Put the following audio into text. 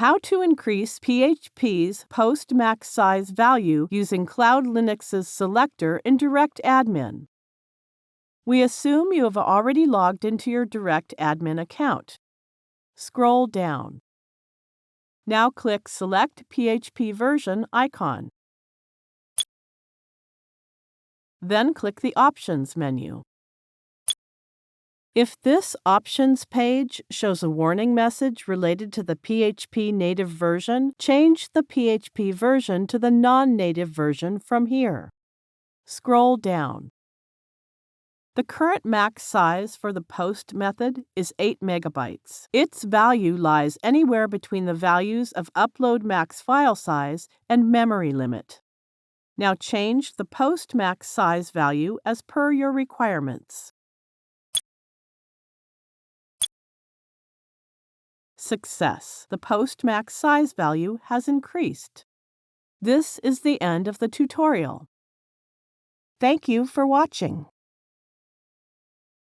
How to increase PHP's post max size value using CloudLinux's Selector in DirectAdmin. We assume you have already logged into your DirectAdmin account. Scroll down. Now click Select PHP Version icon. Then click the Options menu. If this Options page shows a warning message related to the PHP native version, change the PHP version to the non-native version from here. Scroll down. The current max size for the post method is 8 megabytes. Its value lies anywhere between the values of upload max file size and memory limit. Now change the post max size value as per your requirements. Success! The post max size value has increased. This is the end of the tutorial. Thank you for watching.